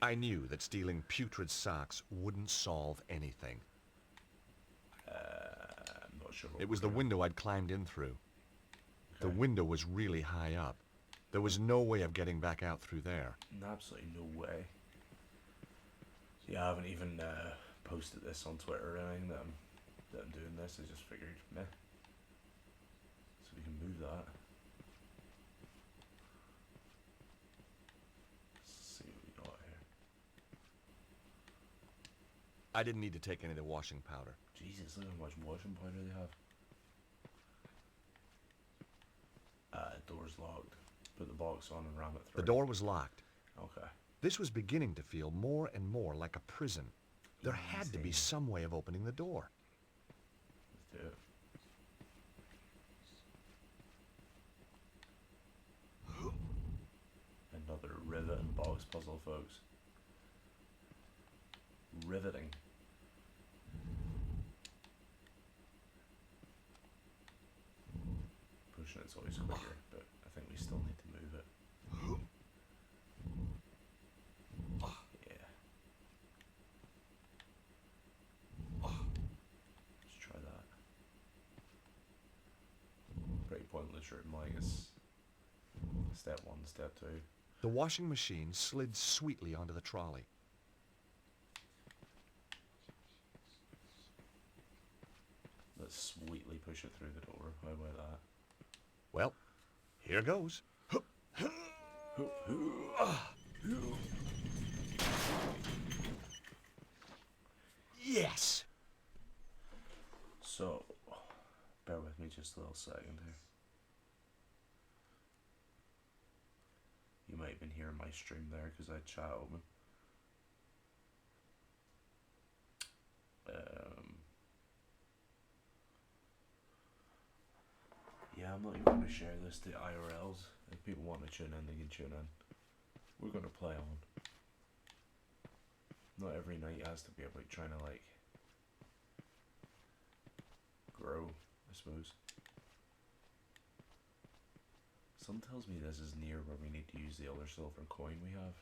I knew that stealing putrid socks wouldn't solve anything. I'm not sure what It was the we're window I'd climbed in through. The Okay. window was really high up. There was no way of getting back out through there. Absolutely no way. Yeah, I haven't even posted this on Twitter or anything that I'm doing this. I just figured, meh. So we can move that. Let's see what we got here. I didn't need to take any of the washing powder. Jesus, look how much washing powder they have. Door's locked. Put the box on and ram it through. The door was locked. Okay. This was beginning to feel more and more like a prison. There had to be some way of opening the door. Let's do it. Another rivet and box puzzle, folks. Riveting. Pushing it's always quicker, but I think we still need to move it. Yeah. Let's try that. Pretty pointless room, like it's step 1, step 2. The washing machine slid sweetly onto the trolley. Let's sweetly push it through the door. How about that? Well, here goes. Yes! So, bear with me just a little second here. You might have been hearing my stream there because I had chat open. Yeah, I'm not even going to share this to IRLs. If people want to tune in, they can tune in. We're going to play on. Not every night has to be about trying to, like, grow, I suppose. Some tells me this is near where we need to use the other silver coin we have.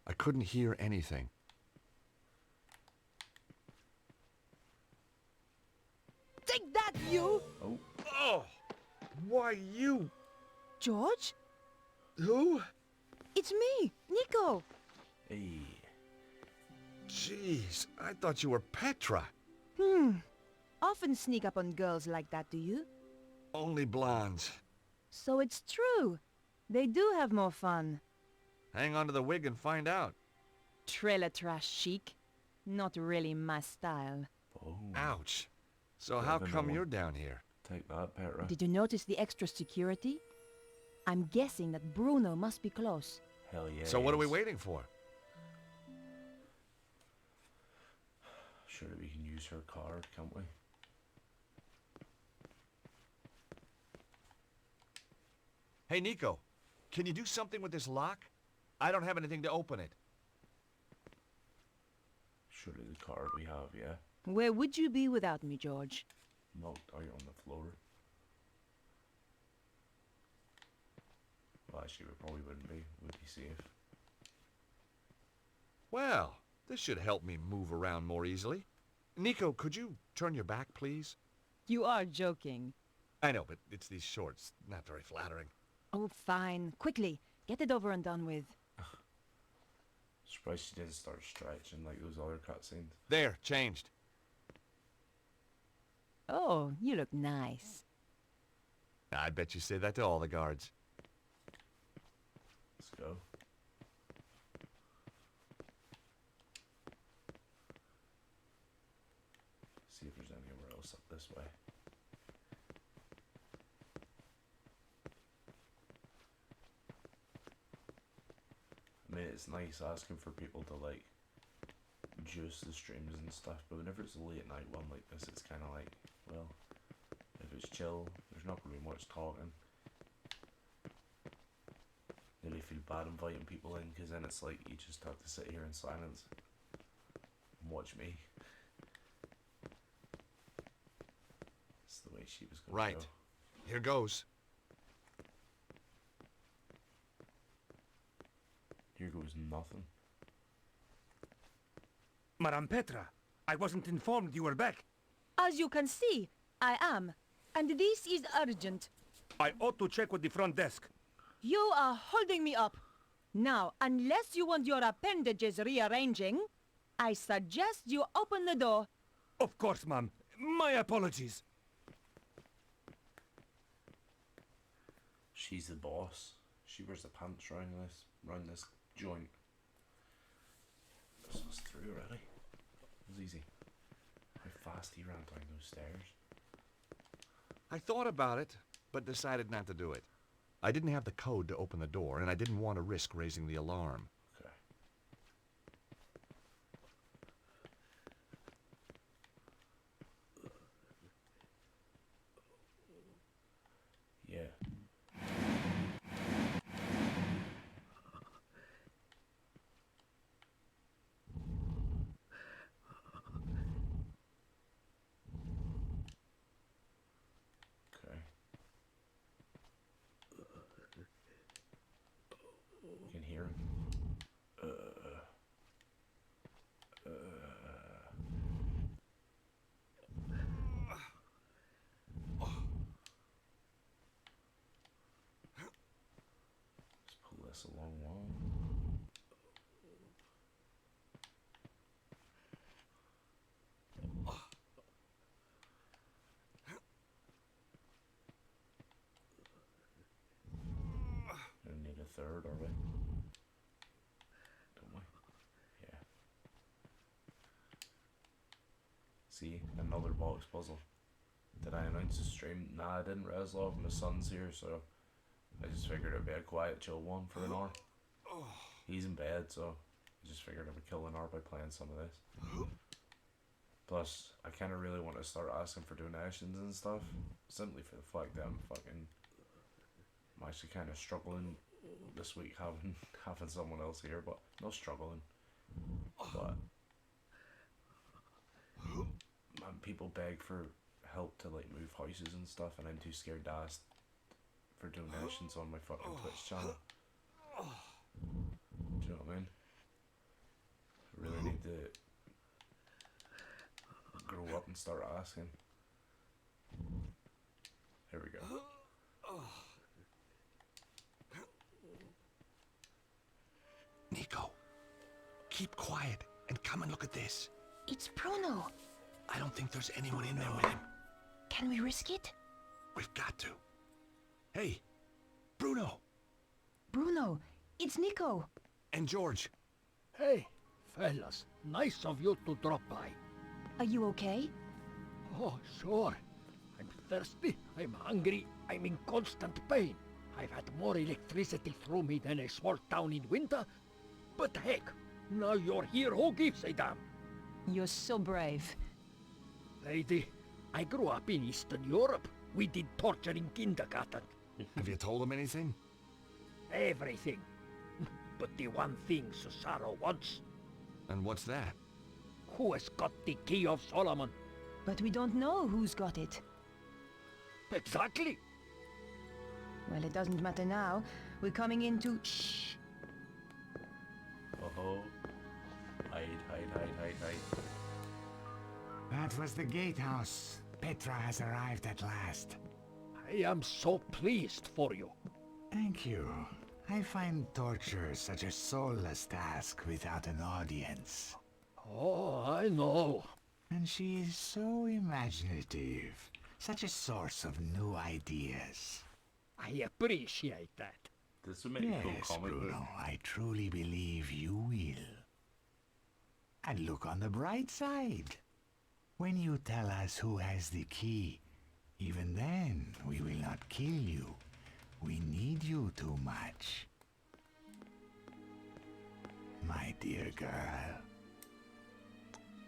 I couldn't hear anything. Take that, you! Oh, Oh! Why you? George? Who? It's me, Nico. hey. Jeez, I thought you were Petra. Often sneak up on girls like that, do you? Only blondes. So it's true. They do have more fun. Hang on to the wig and find out. Trailer trash chic. Not really my style. Oh, Ouch. So Bit how of a come no you're one. down here? take that, Petra. Did you notice the extra security? I'm guessing that Bruno must be close. Hell yeah. So what are we waiting for? Surely we can use her card, can't we? Hey, Nico, can you do something with this lock? I don't have anything to open it. Surely the card we have, yeah? Where would you be without me, George? Knocked out on the floor. Well, actually, we probably wouldn't be. We'd be safe. Well, this should help me move around more easily. Nico, could you turn your back, please? You are joking. I know, but it's these shorts. Not very flattering. Oh, fine. Quickly, get it over and done with. Surprised she didn't start stretching like those other cutscenes. There, changed. Oh, you look nice. I bet you say that to all the guards. Let's go. See if there's anywhere else up this way. I mean, it's nice asking for people to, like, juice the streams and stuff, but whenever it's a late night one like this, it's kind of like, well, if it's chill, there's not going to be much talking. Nearly feel bad inviting people in, because then it's like, you just have to sit here in silence and watch me. That's the way she was going Right. to go. Here goes. Here goes nothing. Madame Petra, I wasn't informed you were back. As you can see, I am. And this is urgent. I ought to check with the front desk. You are holding me up. Now, unless you want your appendages rearranging, I suggest you open the door. Of course, ma'am. My apologies. She's the boss. She wears the pants round this joint. So it's through already. It was easy. How fast he ran down those stairs. I thought about it, but decided not to do it. I didn't have the code to open the door, and I didn't want to risk raising the alarm. Okay. Yeah. Okay. You can hear him. Let's pull this along one. Don't need a third, are we? Don't we? Yeah. See, another box puzzle. Did I announce the stream? Nah, I didn't, Reslov. My son's here, so I just figured it'd be a quiet, chill one for an hour. He's in bed, so I just figured I would kill an hour by playing some of this. Plus, I kind of really want to start asking for donations and stuff, simply for the fact that I'm actually kind of struggling this week having someone else here, but not struggling. But man, people beg for help to like move houses and stuff, and I'm too scared to ask for donations on my fucking Twitch channel. Do you know what I mean? I really need to grow up and start asking. Here we go. Nico, keep quiet and come and look at this. It's Bruno. I don't think there's anyone in there with him. Can we risk it? We've got to. Hey, Bruno Bruno, it's Nico. and George. Hey, fellas, nice of you to drop by. Are you okay? Oh, sure. I'm thirsty, I'm hungry, I'm in constant pain. I've had more electricity through me than a small town in winter. But heck, now you're here, who gives a damn? You're so brave. Lady, I grew up in Eastern Europe. We did torture in kindergarten. Have you told him anything? Everything. But the one thing Cesaro wants, And what's that? who has got the key of Solomon? But we don't know who's got it. Exactly. Well, it doesn't matter now. We're coming into... Shh. Oh, hide. That was the gatehouse. Petra has arrived at last. I am so pleased for you. Thank you. I find torture such a soulless task without an audience. Oh, I know. And she is so imaginative. Such a source of new ideas. I appreciate that. This would make a cool Yes, comic book. Bruno, I truly believe you will. And look on the bright side. When you tell us who has the key, even then we will not kill you. We need you too much. My dear girl.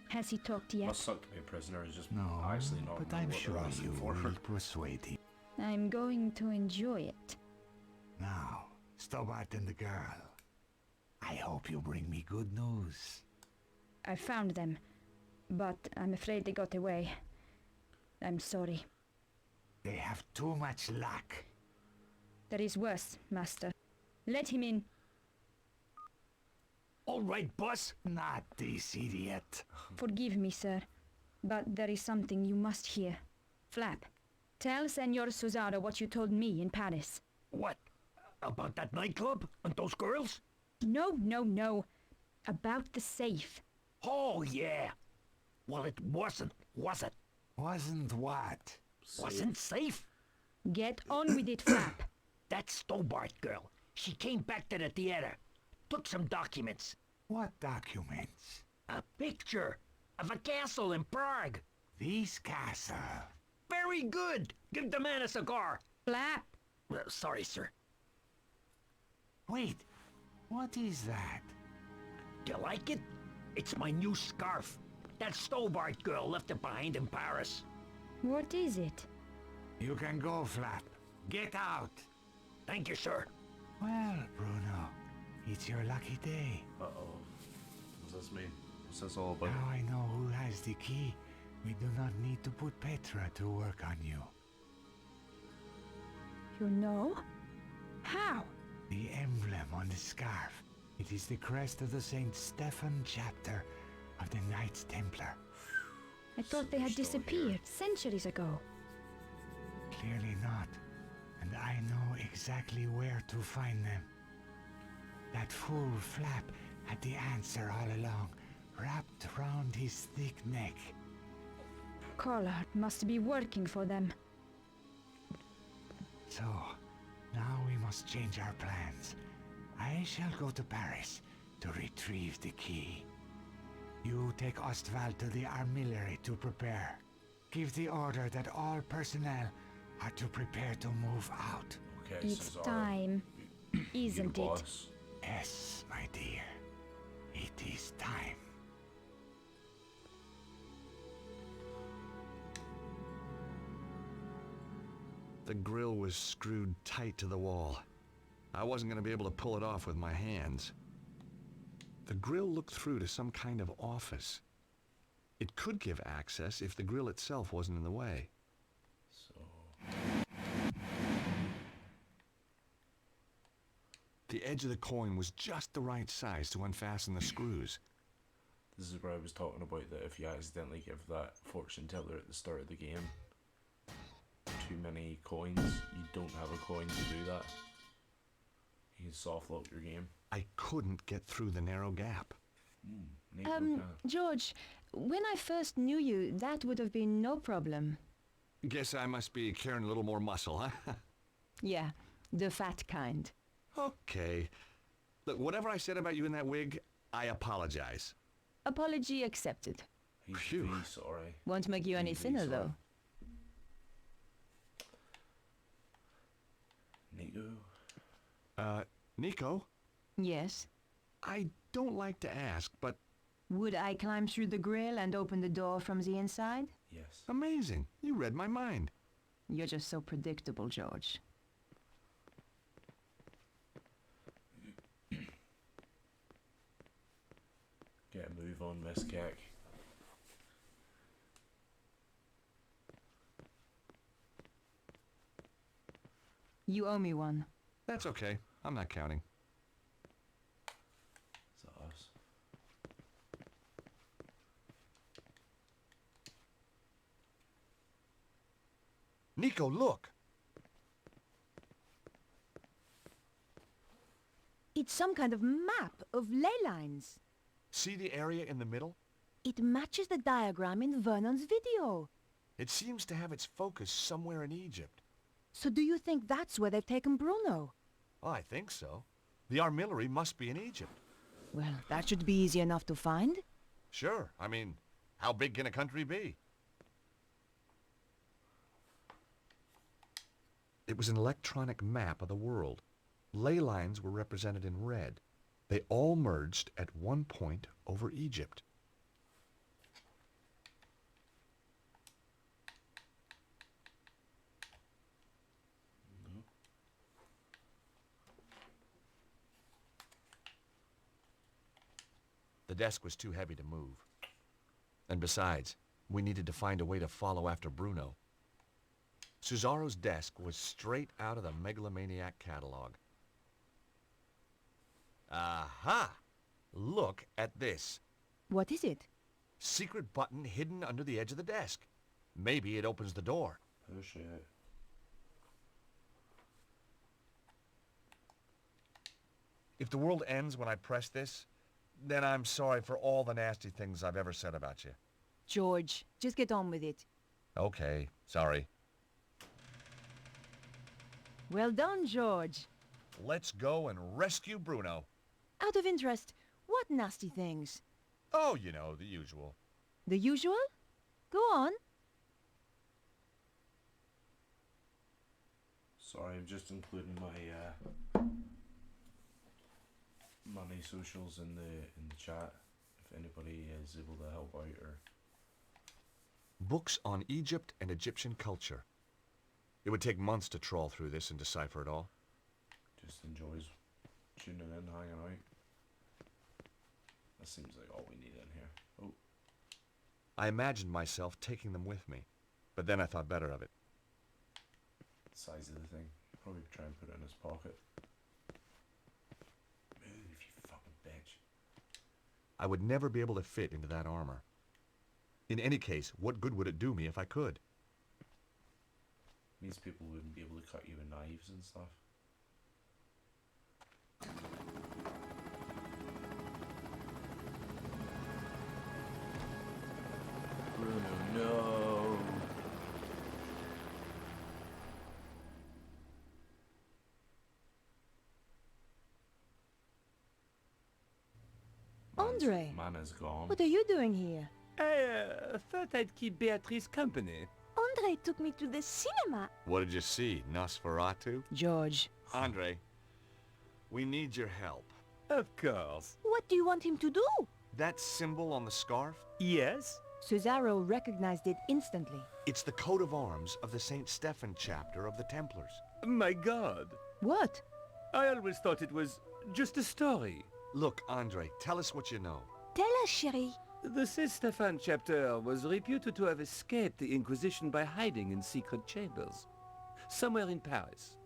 Has he talked yet? Must suck to be a prisoner. Is just No, actually not. but know I'm what sure they're asking you for. will persuade him. I'm going to enjoy it. Now, Stobart and the girl. I hope you bring me good news. I found them, but I'm afraid they got away. I'm sorry. They have too much luck. There is worse, master. Let him in. All right, boss. Not this idiot. Forgive me, sir, but there is something you must hear. Flap, tell Senor Suzara what you told me in Paris. What? About that nightclub and those girls? No, no, no. About the safe. Oh, yeah. Well, it wasn't, was it? Wasn't what? Wasn't safe? Get on with it, Flap. That Stobart girl. She came back to the theater. Took some documents. What documents? A picture of a castle in Prague. This castle. Very good. Give the man a cigar. Flap. Sorry, sir. Wait, what is that? Do you like it? It's my new scarf. That Stobart girl left it behind in Paris. What is it? You can go, Flap. Get out. Thank you, sir. Well, Bruno, it's your lucky day. Uh-oh. What's this mean? What's this all about? Now I know who has the key. We do not need to put Petra to work on you. You know? How? The emblem on the scarf. It is the crest of the St. Stephen chapter of the Knights Templar. I thought they had disappeared centuries ago. Clearly not. And I know exactly where to find them. That fool Flap had the answer all along, wrapped round his thick neck. Collard must be working for them. So, now we must change our plans. I shall go to Paris to retrieve the key. You take Ostval to the armillery to prepare. Give the order that all personnel are to prepare to move out. Okay, It's Cesaro, time, you're the isn't it? boss. Yes, my dear. It is time. The grill was screwed tight to the wall. I wasn't going to be able to pull it off with my hands. The grill looked through to some kind of office. It could give access if the grill itself wasn't in the way. So, The edge of the coin was just the right size to unfasten the screws. this is where I was talking about that if you accidentally give that fortune teller at the start of the game too many coins, you don't have a coin to do that. You can soft lock your game. I couldn't get through the narrow gap. Nico can. George, when I first knew you, that would have been no problem. Guess I must be carrying a little more muscle, huh? Yeah, the fat kind. Okay. Look, whatever I said about you in that wig, I apologize. Apology accepted. He's Phew. really sorry. Won't make you any He's thinner, sorry. though. Nico? Nico, Yes. I don't like to ask, but Would I climb through the grill and open the door from the inside? Yes. amazing. You read my mind. You're just so predictable, George. Get a move on, Miss Keck. You owe me one. That's okay. I'm not counting. Is that us? Nico, look! It's some kind of map of ley lines. See the area in the middle? It matches the diagram in Vernon's video. It seems to have its focus somewhere in Egypt. So do you think that's where they've taken Bruno? Oh, I think so. The armillery must be in Egypt. Well, that should be easy enough to find. Sure. I mean, how big can a country be? It was an electronic map of the world. Ley lines were represented in red. They all merged at one point over Egypt. The desk was too heavy to move. And besides, we needed to find a way to follow after Bruno. Cesaro's desk was straight out of the Megalomaniac catalog. Aha! Look at this. What is it? Secret button hidden under the edge of the desk. Maybe it opens the door. Push it. If the world ends when I press this, then I'm sorry for all the nasty things I've ever said about you. George, just get on with it. Okay, sorry. Well done, George. Let's go and rescue Bruno. Out of interest, what nasty things? Oh, you know, the usual. The usual? Go on. Sorry, I'm just including my my socials in the chat. If anybody is able to help out or Books on Egypt and Egyptian culture. It would take months to trawl through this and decipher it all. just enjoys tuning in, hanging out. That seems like all we need in here. Oh, I imagined myself taking them with me, but then I thought better of it. size of the thing. Probably try and put it in his pocket. Move, you fucking bitch. I would never be able to fit into that armor. In any case, what good would it do me if I could? Means people wouldn't be able to cut you with knives and stuff. Bruno, no. Andre, Man is gone. what are you doing here? I thought I'd keep Beatrice company. Andre took me to the cinema. What did you see, Nosferatu? George, Andre, we need your help. Of course. What do you want him to do? That symbol on the scarf? Yes? Cesaro recognized it instantly. It's the coat of arms of the St. Stephen chapter of the Templars. My God. What? I always thought it was just a story. Look, Andre, tell us what you know. Tell us, chérie. The St. Stephen chapter was reputed to have escaped the Inquisition by hiding in secret chambers, somewhere in Paris.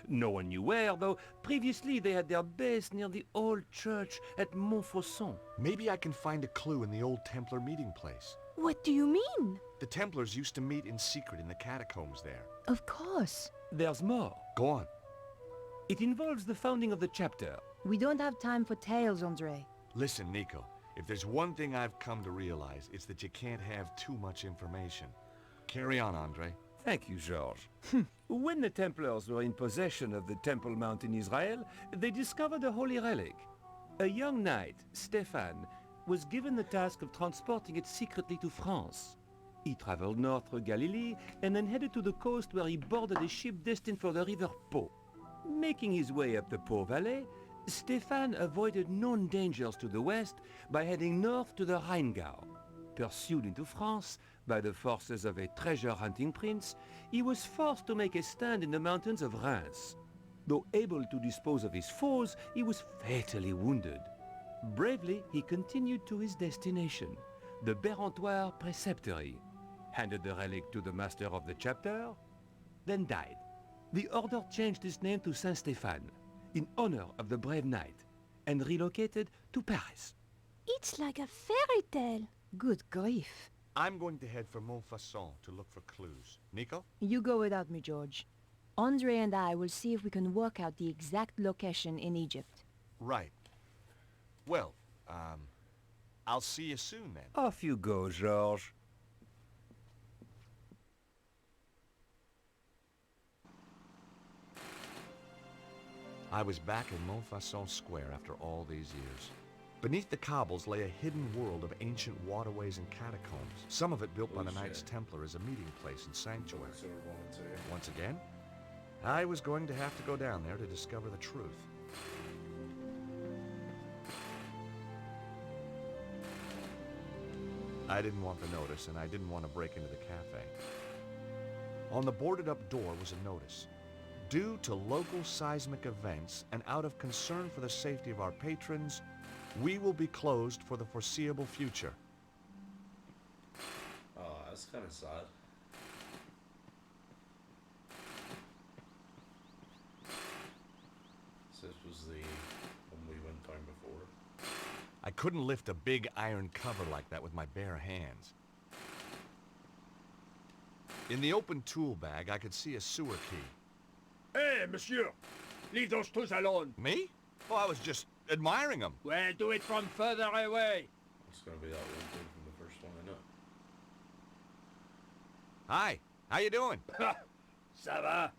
No one knew where, though previously they had their base near the old church at Montfaucon. Maybe I can find a clue in the old Templar meeting place. What do you mean? The Templars used to meet in secret in the catacombs there. Of course. There's more. Go on. It involves the founding of the chapter. We don't have time for tales, Andre. Listen, Nico, if there's one thing I've come to realize, it's that you can't have too much information. Carry on, Andre. Thank you, George. When the Templars were in possession of the Temple Mount in Israel, they discovered a holy relic. A young knight, Stefan, was given the task of transporting it secretly to France. He traveled north through Galilee and then headed to the coast where he boarded a ship destined for the river Po. Making his way up the Po Valley, Stefan avoided known dangers to the west by heading north to the Rheingau. Pursued into France by the forces of a treasure-hunting prince, he was forced to make a stand in the mountains of Reims. Though able to dispose of his foes, he was fatally wounded. Bravely, he continued to his destination, the Bérentoire Preceptory, handed the relic to the master of the chapter, then died. The order changed its name to Saint-Stéphane, in honor of the brave knight, and relocated to Paris. It's like a fairy tale. Good grief. I'm going to head for Montfaucon to look for clues. Nico? You go without me, George. Andre and I will see if we can work out the exact location in Egypt. Right. Well, I'll see you soon then. Off you go, George. I was back in Montfaucon Square after all these years. Beneath the cobbles lay a hidden world of ancient waterways and catacombs, some of it built by the Knights Templar as a meeting place and sanctuary. So we're going to... Once again, I was going to have to go down there to discover the truth. I didn't want the notice, and I didn't want to break into the cafe. On the boarded-up door was a notice. Due to local seismic events and out of concern for the safety of our patrons, we will be closed for the foreseeable future. Oh, that's kind of sad. was the one we went down before. I couldn't lift a big iron cover like that with my bare hands. In the open tool bag, I could see a sewer key. Hey, monsieur! Leave those tools alone! Me? Oh, I was just admiring them. Well, do it from further away! It's gonna be that one thing from the first one, I know. Hi, how you doing? Ha! Ça va?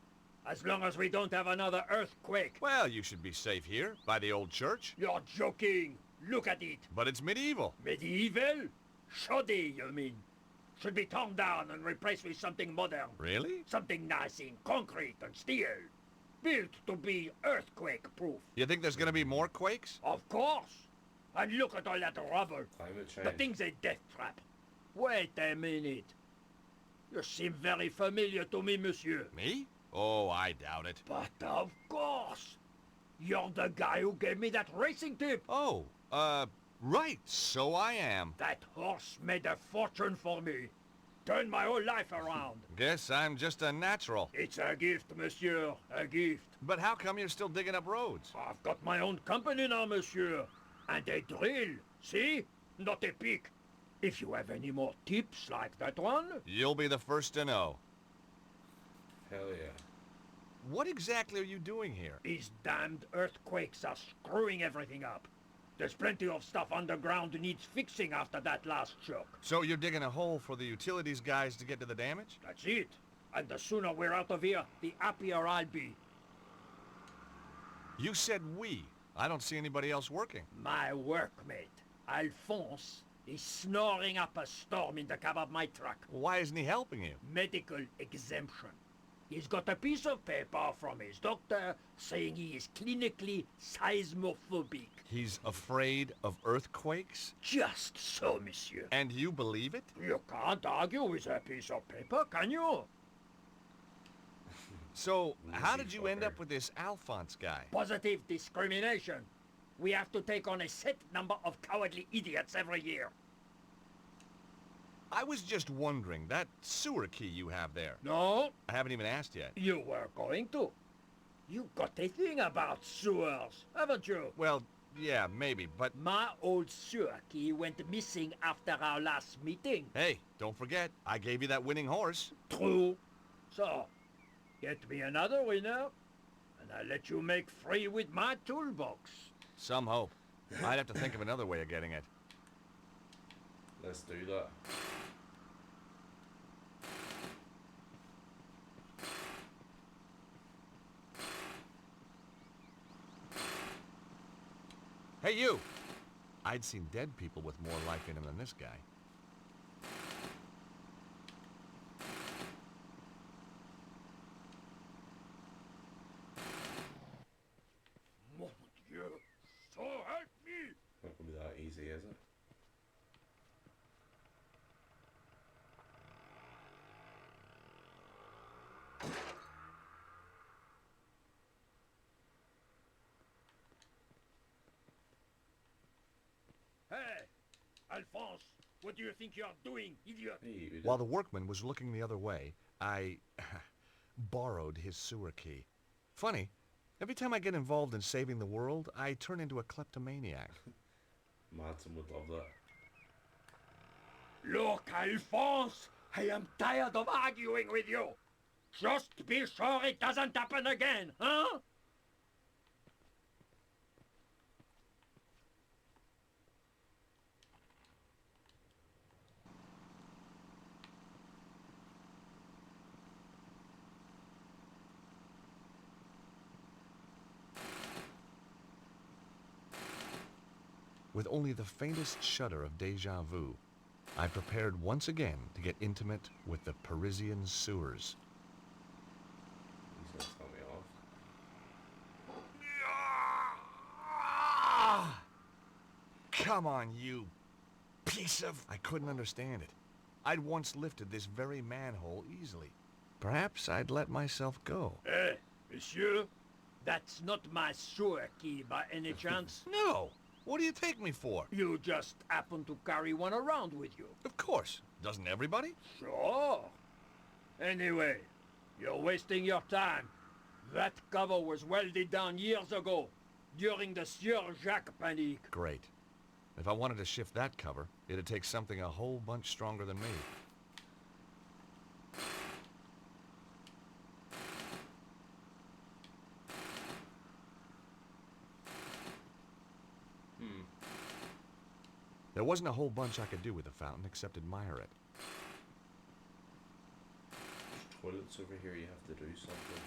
As long as we don't have another earthquake. Well, you should be safe here, by the old church. You're joking! Look at it! But it's medieval. Medieval? Shoddy, you mean? Should be torn down and replaced with something modern. Really? Something nice in concrete and steel. Built to be earthquake-proof. You think there's gonna be more quakes? Of course! And look at all that rubble. Climate change. The thing's a death trap. Wait a minute. You seem very familiar to me, monsieur. Me? Oh, I doubt it. But of course! You're the guy who gave me that racing tip! Oh, right, so I am. That horse made a fortune for me. Turned my whole life around. Guess I'm just a natural. It's a gift, monsieur. A gift. But how come you're still digging up roads? I've got my own company now, monsieur. And a drill. See? Not a pick. If you have any more tips like that one... You'll be the first to know. Hell yeah. What exactly are you doing here? These damned earthquakes are screwing everything up. There's plenty of stuff underground needs fixing after that last shock. So you're digging a hole for the utilities guys to get to the damage? That's it. And the sooner we're out of here, the happier I'll be. You said we. I don't see anybody else working. My workmate, Alphonse, is snoring up a storm in the cab of my truck. Why isn't he helping you? Medical exemption. He's got a piece of paper from his doctor saying he is clinically seismophobic. He's afraid of earthquakes? Just so, monsieur. And you believe it? You can't argue with a piece of paper, can you? So, how Lazy did you end fucker. up with this Alphonse guy? Positive discrimination. We have to take on a set number of cowardly idiots every year. I was just wondering, that sewer key you have there. No, I haven't even asked yet. you were going to. You got a thing about sewers, haven't you? Well, yeah, maybe, but My old sewer key went missing after our last meeting. hey, don't forget, I gave you that winning horse. True. So, get me another winner, and I'll let you make free with my toolbox. Some hope. I'd have to think of another way of getting it. Let's do that. Hey, you! I'd seen dead people with more life in them than this guy. Mon Dieu, so help me! Not gonna be that easy, is it? Hey, Alphonse, what do you think you're doing, idiot? Hey, we While did- the workman was looking the other way, I borrowed his sewer key. Funny, every time I get involved in saving the world, I turn into a kleptomaniac. Madsen would love that. Look, Alphonse, I am tired of arguing with you. Just be sure it doesn't happen again, huh? With only the faintest shudder of déjà vu, I prepared once again to get intimate with the Parisian sewers. He's gonna start me off. Come on, you piece of... I couldn't understand it. I'd once lifted this very manhole easily. Perhaps I'd let myself go. Hey, monsieur, that's not my sewer key by any chance. No! What do you take me for? You just happen to carry one around with you. Of course. Doesn't everybody? Sure. Anyway, you're wasting your time. That cover was welded down years ago. during the Sieur Jacques panic. Great. If I wanted to shift that cover, it'd take something a whole bunch stronger than me. There wasn't a whole bunch I could do with the fountain except admire it. Toilets over here, you have to do something.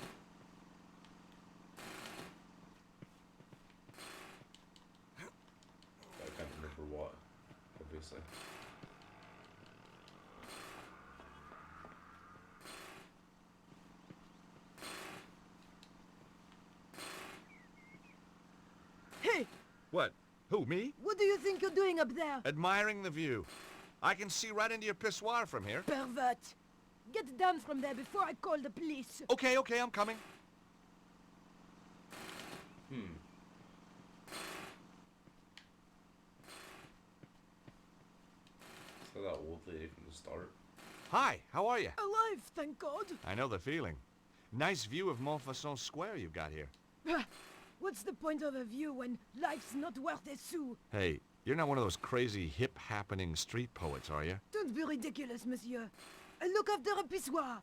But I can't remember what, obviously. Hey, What? Who, me? what do you think you're doing up there? Admiring the view. I can see right into your pissoir from here. Pervert. Get down from there before I call the police. Okay, I'm coming. So that old lady from the start. Hi, how are you? Alive, thank God. I know the feeling. Nice view of Montfaucon Square you've got here. What's the point of a view when life's not worth a sou? Hey, you're not one of those crazy hip-happening street poets, are you? Don't be ridiculous, monsieur. I look after a pissoir.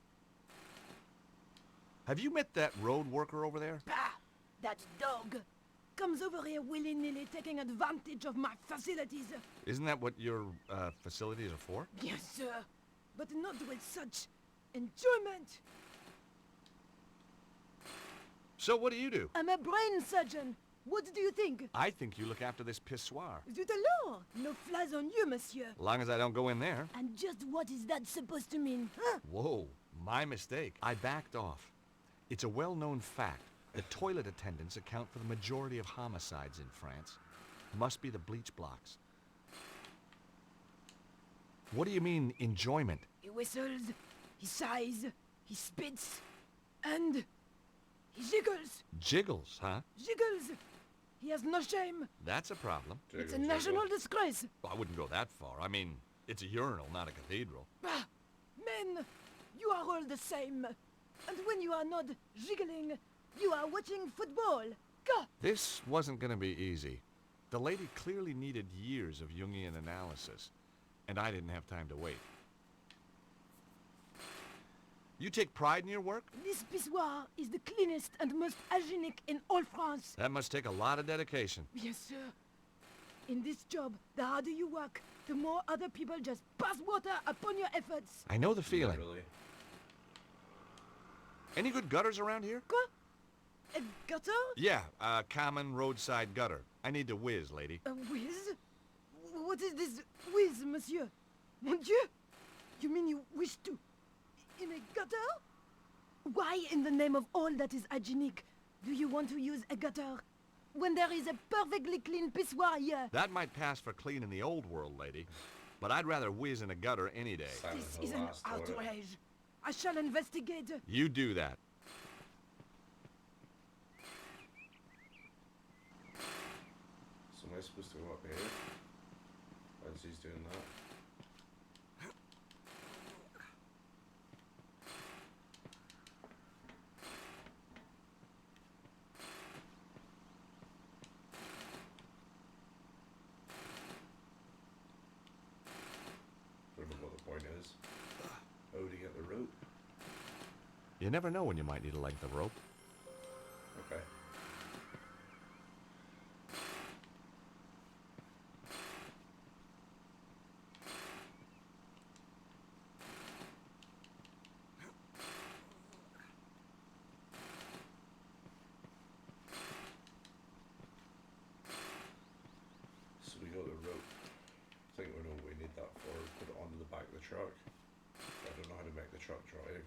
Have you met that road worker over there? Bah! That dog comes over here willy-nilly taking advantage of my facilities. Isn't that what your facilities are for? Yes, sir. But not with such enjoyment. So what do you do? I'm a brain surgeon. What do you think? I think you look after this pissoir. Zut alors! No flies on you, monsieur. As long as I don't go in there. And just what is that supposed to mean? Huh? Whoa, my mistake. I backed off. It's a well-known fact that toilet attendants account for the majority of homicides in France. Must be the bleach blocks. What do you mean, enjoyment? He whistles, he sighs, he spits, and he jiggles. Jiggles, huh? Jiggles! He has no shame. That's a problem. It's a Jiggle, national jiggle. disgrace. I wouldn't go that far. I mean, it's a urinal, not a cathedral. Ah, men, you are all the same. And when you are not jiggling, you are watching football. Go! This wasn't going to be easy. The lady clearly needed years of Jungian analysis, and I didn't have time to wait. You take pride in your work? This pissoir is the cleanest and most hygienic in all France. That must take a lot of dedication. Yes, sir. In this job, the harder you work, the more other people just pass water upon your efforts. I know the feeling. Literally. Any good gutters around here? Quoi? A gutter? Yeah, a common roadside gutter. I need to whiz, lady. A whiz? What is this whiz, monsieur? Mon Dieu! You mean you wish to... in a gutter? Why, in the name of all that is hygienic, do you want to use a gutter? When there is a perfectly clean pissoir here. That might pass for clean in the old world, lady. But I'd rather whiz in a gutter any day. Silent This for is the an last toilet. outrage. I shall investigate. You do that. So am I supposed to go up here? As he's doing that. I don't know what the point is. Oh, to get the rope. You never know when you might need a length of rope. Okay. So we got the rope. I think we know what we need that for. Put it onto the back of the truck. I don't know how to make the truck drive.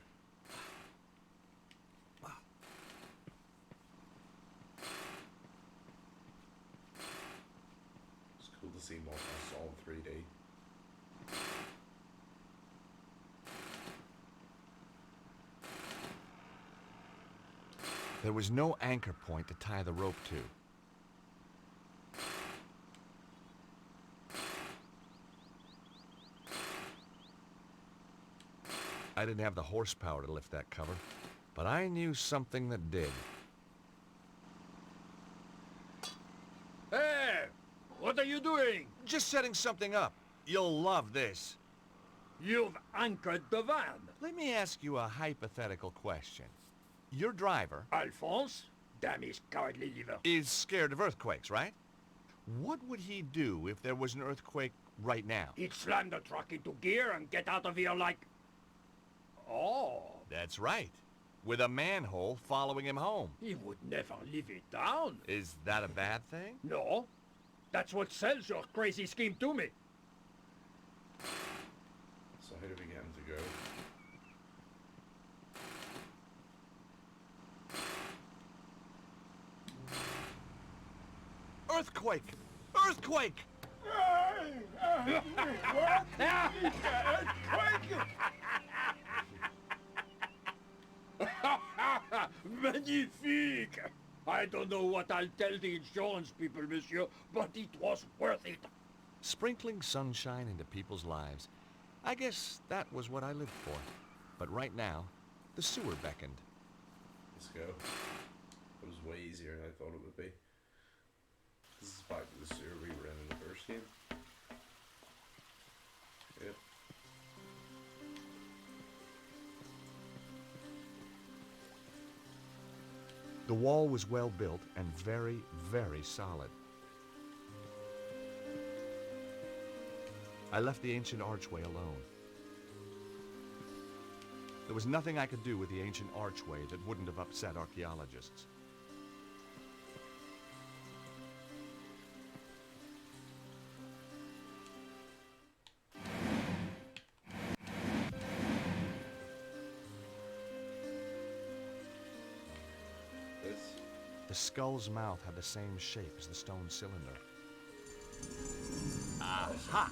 It's cool to see Montfaucon in 3D. There was no anchor point to tie the rope to. I didn't have the horsepower to lift that cover, but I knew something that did. doing? Just setting something up. You'll love this. You've anchored the van. Let me ask you a hypothetical question. Your driver Alphonse? Damn his cowardly liver. is scared of earthquakes, right? What would he do if there was an earthquake right now? He'd slam the truck into gear and get out of here like... Oh, That's right. With a manhole following him home. he would never live it down. Is that a bad thing? No, that's what sells your crazy scheme to me. So how do we get him to go? Earthquake! Earthquake! Magnifique! I don't know what I'll tell the insurance people, monsieur, but it was worth it. Sprinkling sunshine into people's lives. I guess that was what I lived for. But right now, the sewer beckoned. Let's go. It was way easier than I thought it would be. This is back to the sewer we were in the first game. Yep. The wall was well built and very, very solid. I left the ancient archway alone. There was nothing I could do with the ancient archway that wouldn't have upset archaeologists. This. The skull's mouth had the same shape as the stone cylinder. Aha!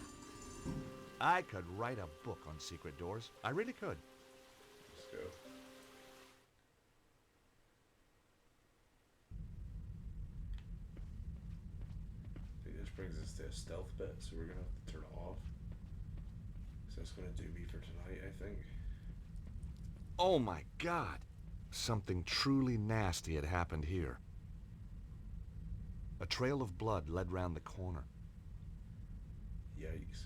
I could write a book on secret doors. I really could. Let's go. I think this brings us to a stealth bit, so we're gonna have to turn it off. So that's gonna do me for tonight, I think. Oh my God! Something truly nasty had happened here. A trail of blood led round the corner. Yikes.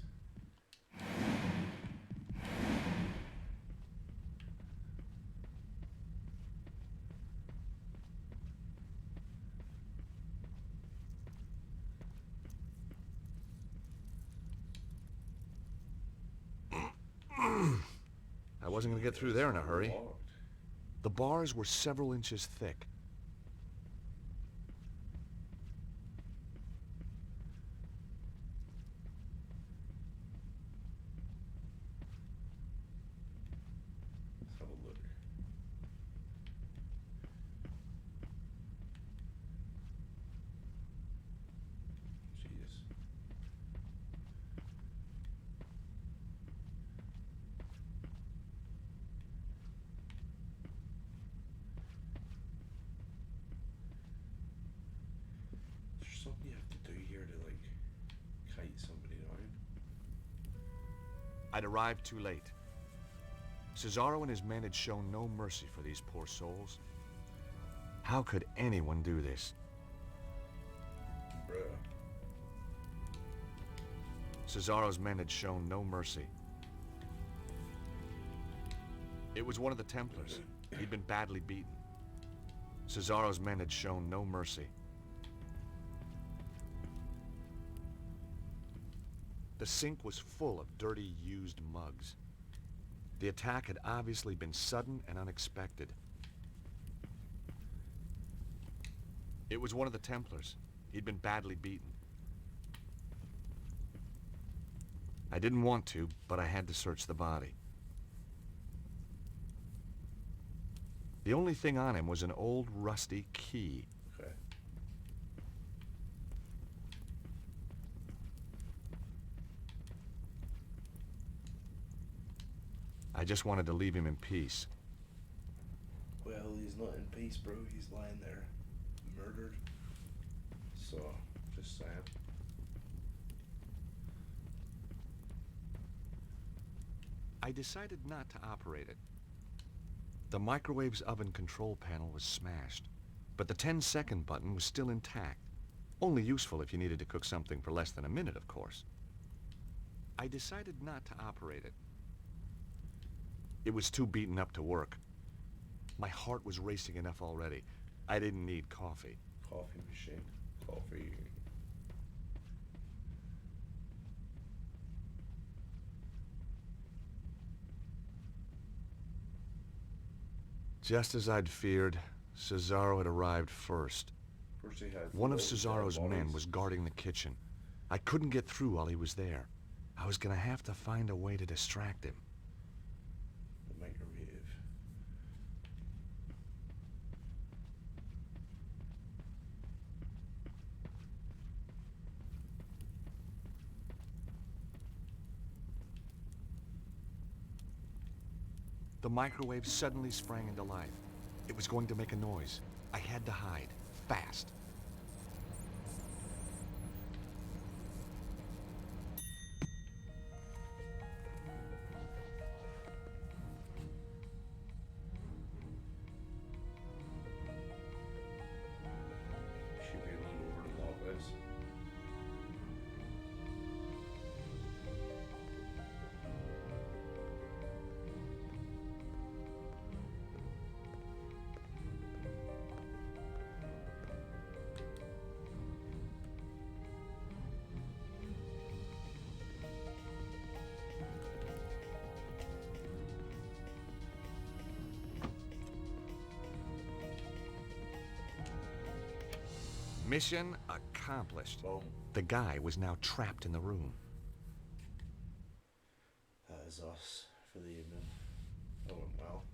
I wasn't going to get through there in a hurry. Locked. The bars were several inches thick. Let's have a look. Jesus. Is there something you have to do here to like kite somebody down? I'd arrived too late. Cesaro and his men had shown no mercy for these poor souls. How could anyone do this? Bruh. Cesaro's men had shown no mercy. It was one of the Templars. He'd been badly beaten. Cesaro's men had shown no mercy. The sink was full of dirty, used mugs. The attack had obviously been sudden and unexpected. It was one of the Templars. He'd been badly beaten. I didn't want to, but I had to search the body. The only thing on him was an old, rusty key. Okay. I just wanted to leave him in peace. Well, he's not in peace, bro. He's lying there, murdered. So, just saying. I decided not to operate it. The microwave's oven control panel was smashed, but the 10-second button was still intact. Only useful if you needed to cook something for less than a minute, of course. I decided not to operate it. It was too beaten up to work. My heart was racing enough already. I didn't need coffee. Coffee machine. Coffee. Just as I'd feared, Cesaro had arrived first. Of course he had One of loads Cesaro's dead men bodies. was guarding the kitchen. I couldn't get through while he was there. I was gonna have to find a way to distract him. The microwave. The microwave suddenly sprang into life. It was going to make a noise. I had to hide. Fast. Should be able to go over to lock this. Mission accomplished. Boom. The guy was now trapped in the room. That is us for the evening. That went well.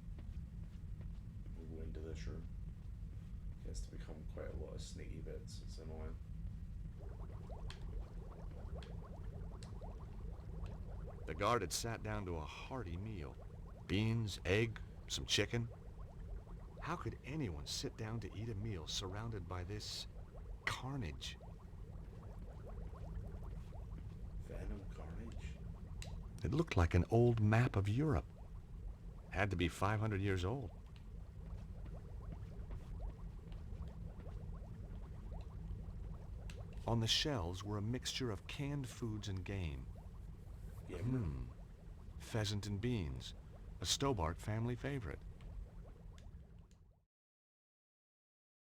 We'll go into this room. Gets to become quite a lot of sneaky bits. It's annoying. The guard had sat down to a hearty meal. Beans, egg, some chicken. How could anyone sit down to eat a meal surrounded by this carnage? Venom carnage. It looked like an old map of Europe. Had to be 500 years old. On the shelves were a mixture of canned foods and game. Yeah. Pheasant and beans, a Stobart family favorite.